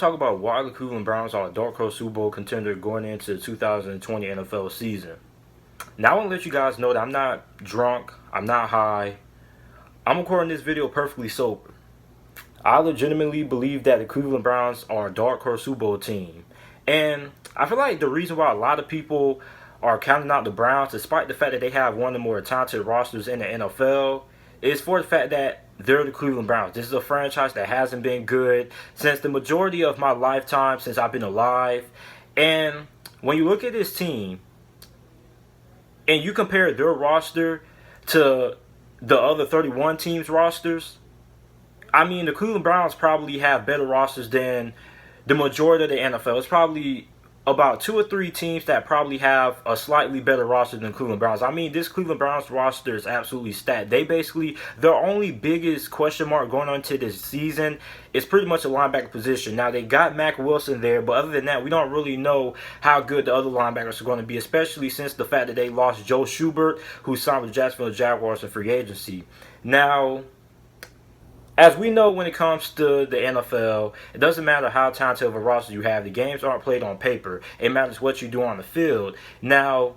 talk about why the Cleveland Browns are a dark horse Super Bowl contender going into the 2020 NFL season. Now, I want to let you guys know that I'm not drunk, I'm not high. I'm recording this video perfectly sober. I legitimately believe that the Cleveland Browns are a dark horse Super Bowl team. And I feel like the reason why a lot of people are counting out the Browns, despite the fact that they have one of the more talented rosters in the NFL, is for the fact that they're the Cleveland Browns. This is a franchise that hasn't been good since the majority of my lifetime, since I've been alive. And when you look at this team and you compare their roster to the other 31 teams' rosters, I mean, the Cleveland Browns probably have better rosters than the majority of the NFL. It's probably about 2 or 3 teams that probably have a slightly better roster than the Cleveland Browns. I mean, this Cleveland Browns roster is absolutely stacked. Their only biggest question mark going on to this season is pretty much a linebacker position. Now, they got Mack Wilson there, but other than that, we don't really know how good the other linebackers are going to be, especially since the fact that they lost Joe Schubert, who signed with the Jacksonville Jaguars in free agency. Now, as we know, when it comes to the NFL, it doesn't matter how talented of a roster you have. The games aren't played on paper. It matters what you do on the field. Now,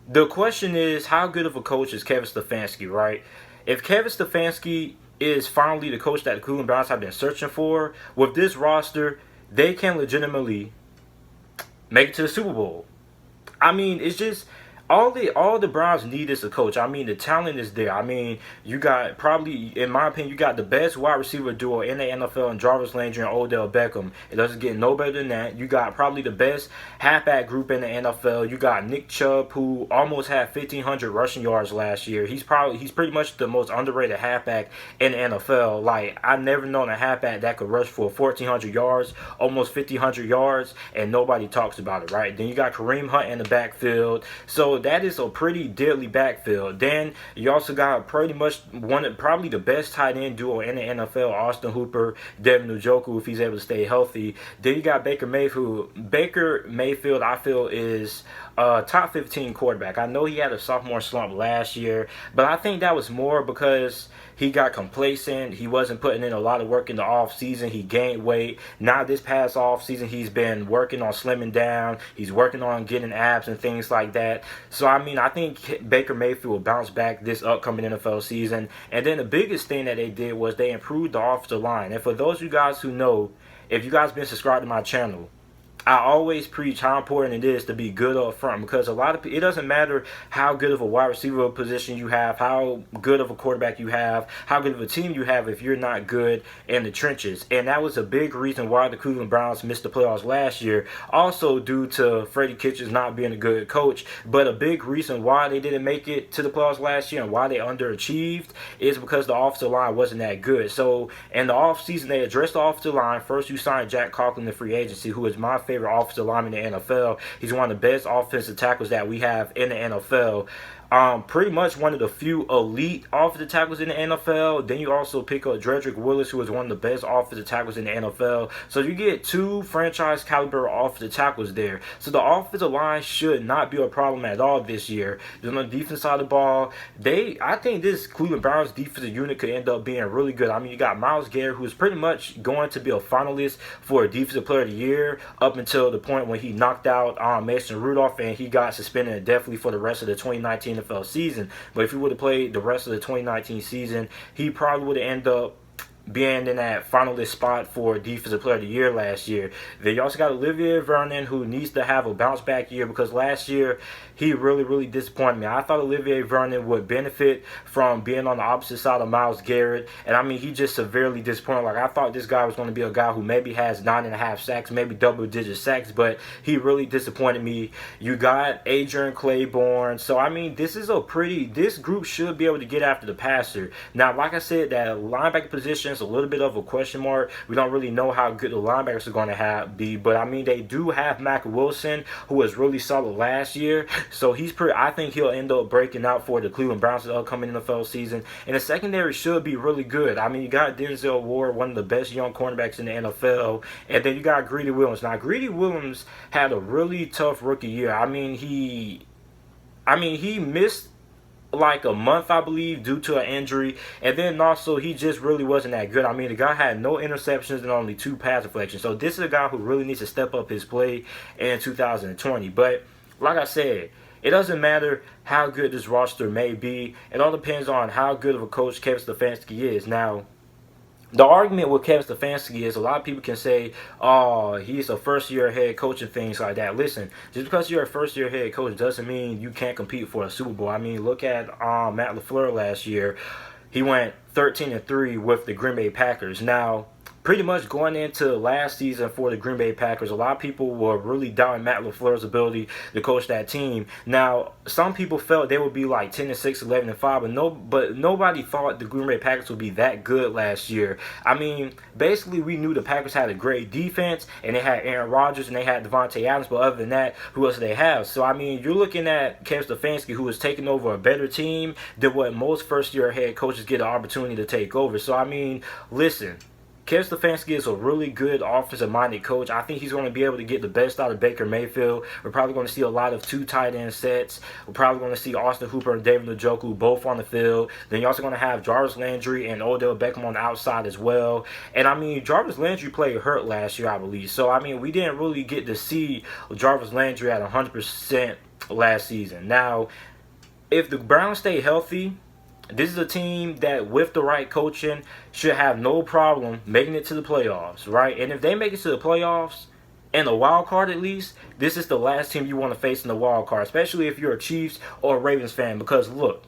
the question is, how good of a coach is Kevin Stefanski, right? If Kevin Stefanski is finally the coach that the Cleveland Browns have been searching for, with this roster, they can legitimately make it to the Super Bowl. I mean, it's just all the Browns need is a coach. I mean, the talent is there. I mean, you got probably, in my opinion, you got the best wide receiver duo in the NFL in Jarvis Landry and Odell Beckham. It doesn't get no better than that. You got probably the best halfback group in the NFL. You got Nick Chubb, who almost had 1,500 rushing yards last year. He's pretty much the most underrated halfback in the NFL. Like, I've never known a halfback that could rush for 1,400 yards, almost 1,500 yards, and nobody talks about it, right? Then you got Kareem Hunt in the backfield. So that is a pretty deadly backfield. Then you also got pretty much probably the best tight end duo in the NFL, Austin Hooper, Devin Njoku, if he's able to stay healthy. Then you got Baker Mayfield. Baker Mayfield, I feel, is a top 15 quarterback. I know he had a sophomore slump last year, but I think that was more because he got complacent. He wasn't putting in a lot of work in the offseason. He gained weight. Now this past offseason, he's been working on slimming down. He's working on getting abs and things like that. So, I mean, I think Baker Mayfield will bounce back this upcoming NFL season. And then the biggest thing that they did was they improved the offensive line. And for those of you guys who know, if you guys been subscribed to my channel, I always preach how important it is to be good up front, because a lot of it doesn't matter how good of a wide receiver position you have, how good of a quarterback you have, how good of a team you have if you're not good in the trenches. And that was a big reason why the Cleveland Browns missed the playoffs last year, also due to Freddie Kitchens not being a good coach. But a big reason why they didn't make it to the playoffs last year and why they underachieved is because the offensive line wasn't that good. So in the offseason, they addressed the offensive line. First, you signed Jack Conklin in free agency, who is my favorite offensive lineman in the NFL. He's one of the best offensive tackles that we have in the NFL. Pretty much one of the few elite offensive tackles in the NFL. Then you also pick up Dredrick Willis, who is one of the best offensive tackles in the NFL. So you get 2 franchise caliber offensive tackles there. So the offensive line should not be a problem at all this year. On the defense side of the ball, I think this Cleveland Browns defensive unit could end up being really good. I mean, you got Myles Garrett, who's pretty much going to be a finalist for a Defensive Player of the Year up until the point when he knocked out Mason Rudolph and he got suspended indefinitely for the rest of the 2019 NFL season. But if he would have played the rest of the 2019 season, he probably would have ended up being in that finalist spot for Defensive Player of the Year last year. Then you also got Olivier Vernon, who needs to have a bounce back year, because last year he really disappointed me. I thought Olivier Vernon would benefit from being on the opposite side of Myles Garrett, and I mean, he just severely disappointed. Like, I thought this guy was going to be a guy who maybe has 9.5 sacks, maybe double-digit sacks, but he really disappointed me. You got Adrian Claiborne. So, I mean, this group should be able to get after the passer. Now, like I said, that linebacker position is a little bit of a question mark. We don't really know how good the linebackers are going to be, but I mean, they do have Mack Wilson, who was really solid last year. So I think he'll end up breaking out for the Cleveland Browns the upcoming NFL season. And the secondary should be really good. I mean, you got Denzel Ward, one of the best young cornerbacks in the NFL. And then you got Greedy Williams. Now, Greedy Williams had a really tough rookie year. I mean, he missed like a month, I believe, due to an injury. And then also, he just really wasn't that good. I mean, the guy had no interceptions and only 2 pass deflections. So this is a guy who really needs to step up his play in 2020. But like I said, it doesn't matter how good this roster may be. It all depends on how good of a coach Kevin Stefanski is. Now, the argument with Kevin Stefanski is a lot of people can say, oh, he's a first-year head coach and things like that. Listen, just because you're a first-year head coach doesn't mean you can't compete for a Super Bowl. I mean, look at Matt LaFleur last year. He went 13-3 with the Green Bay Packers. Now, pretty much going into last season for the Green Bay Packers, a lot of people were really doubting Matt LaFleur's ability to coach that team. Now, some people felt they would be like 10-6, 11-5, but nobody thought the Green Bay Packers would be that good last year. I mean, basically, we knew the Packers had a great defense, and they had Aaron Rodgers, and they had Devontae Adams, but other than that, who else do they have? So, I mean, you're looking at Kevin Stefanski, who is taking over a better team than what most first-year head coaches get an opportunity to take over. So, I mean, listen, Kevin Stefanski is a really good offensive-minded coach. I think he's going to be able to get the best out of Baker Mayfield. We're probably going to see a lot of 2 tight end sets. We're probably going to see Austin Hooper and David Njoku both on the field. Then you're also going to have Jarvis Landry and Odell Beckham on the outside as well. And, I mean, Jarvis Landry played hurt last year, I believe. So, I mean, we didn't really get to see Jarvis Landry at 100% last season. Now, if the Browns stay healthy, this is a team that, with the right coaching, should have no problem making it to the playoffs, right? And if they make it to the playoffs, and the wild card at least, this is the last team you want to face in the wild card, especially if you're a Chiefs or a Ravens fan. Because, look,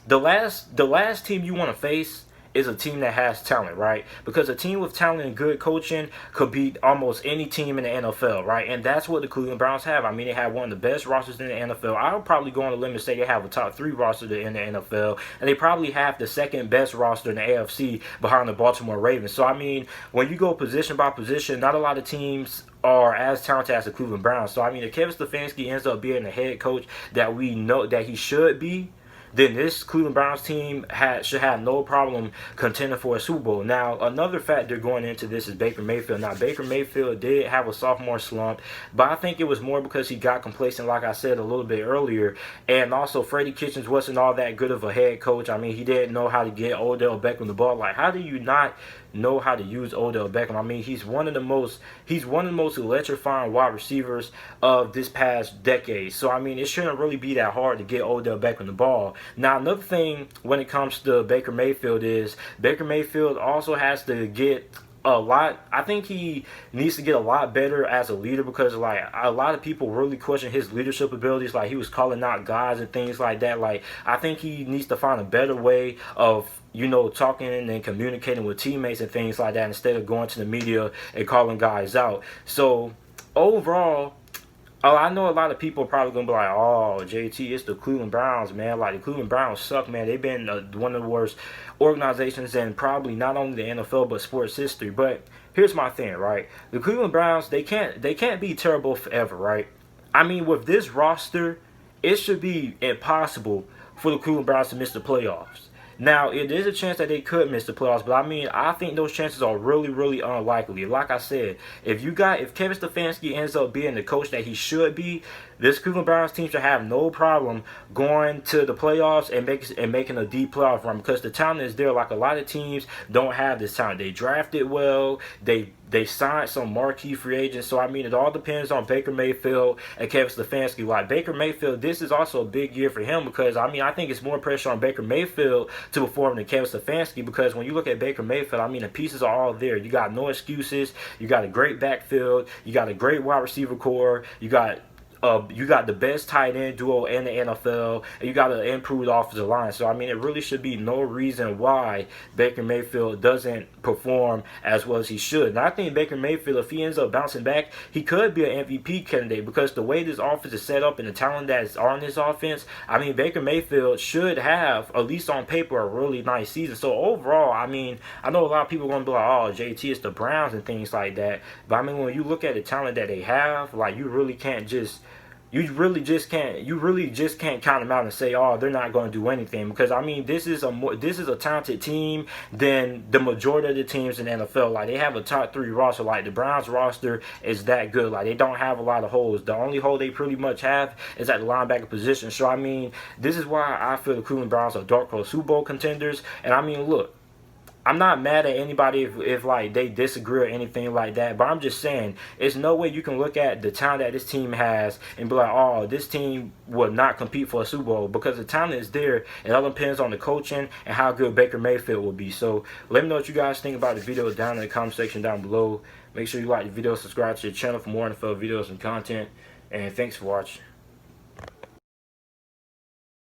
the last team you want to face is a team that has talent, right? Because a team with talent and good coaching could beat almost any team in the NFL, right? And that's what the Cleveland Browns have. I mean, they have one of the best rosters in the NFL. I would probably go on a limb and say they have a top 3 roster in the NFL, and they probably have the second best roster in the AFC behind the Baltimore Ravens. So, I mean, when you go position by position, not a lot of teams are as talented as the Cleveland Browns. So, I mean, if Kevin Stefanski ends up being the head coach that we know that he should be, then this Cleveland Browns team should have no problem contending for a Super Bowl. Now, another factor going into this is Baker Mayfield. Now, Baker Mayfield did have a sophomore slump, but I think it was more because he got complacent, like I said a little bit earlier. And also, Freddie Kitchens wasn't all that good of a head coach. I mean, he didn't know how to get Odell Beckham the ball. Like, how do you not know how to use Odell Beckham? I mean, he's one of the most electrifying wide receivers of this past decade. So, I mean, it shouldn't really be that hard to get Odell Beckham the ball. Now, another thing when it comes to Baker Mayfield is Baker Mayfield also has to get a lot. I think he needs to get a lot better as a leader, because like a lot of people really question his leadership abilities. Like, he was calling out guys and things like that. Like, I think he needs to find a better way of, you know, talking and communicating with teammates and things like that, instead of going to the media and calling guys out. So overall, I know a lot of people are probably going to be like, oh, JT, it's the Cleveland Browns, man. Like, the Cleveland Browns suck, man. They've been one of the worst organizations in probably not only the NFL, but sports history. But here's my thing, right? The Cleveland Browns, they can't be terrible forever, right? I mean, with this roster, it should be impossible for the Cleveland Browns to miss the playoffs. Now, it is a chance that they could miss the playoffs, but I mean, I think those chances are really, really unlikely. Like I said, if Kevin Stefanski ends up being the coach that he should be, this Cleveland Browns team should have no problem going to the playoffs and making a deep playoff run, because the talent is there. Like, a lot of teams don't have this talent. They drafted well. They signed some marquee free agents. So, I mean, it all depends on Baker Mayfield and Kevin Stefanski. Like, Baker Mayfield, this is also a big year for him, because, I mean, I think it's more pressure on Baker Mayfield to perform than Kevin Stefanski, because when you look at Baker Mayfield, I mean, the pieces are all there. You got no excuses. You got a great backfield. You got a great wide receiver core. You got the best tight end duo in the NFL, and you got an improved offensive line. So, I mean, it really should be no reason why Baker Mayfield doesn't perform as well as he should. And I think Baker Mayfield, if he ends up bouncing back, he could be an MVP candidate, because the way this offense is set up and the talent that is on this offense, I mean, Baker Mayfield should have, at least on paper, a really nice season. So, overall, I mean, I know a lot of people are going to be like, oh, JT, it's the Browns and things like that. But, I mean, when you look at the talent that they have, like, you really can't just You really just can't. You really just can't count them out and say, "Oh, they're not going to do anything." Because I mean, this is a talented team than the majority of the teams in the NFL. Like, they have a top 3 roster. Like, the Browns roster is that good. Like, they don't have a lot of holes. The only hole they pretty much have is at the linebacker position. So I mean, this is why I feel the Cleveland Browns are dark horse Super Bowl contenders. And I mean, look, I'm not mad at anybody if like they disagree or anything like that, but I'm just saying it's no way you can look at the talent that this team has and be like, oh, this team will not compete for a Super Bowl, because the talent is there. It all depends on the coaching and how good Baker Mayfield will be. So let me know what you guys think about the video down in the comment section down below. Make sure you like the video, subscribe to the channel for more NFL videos and content, and thanks for watching.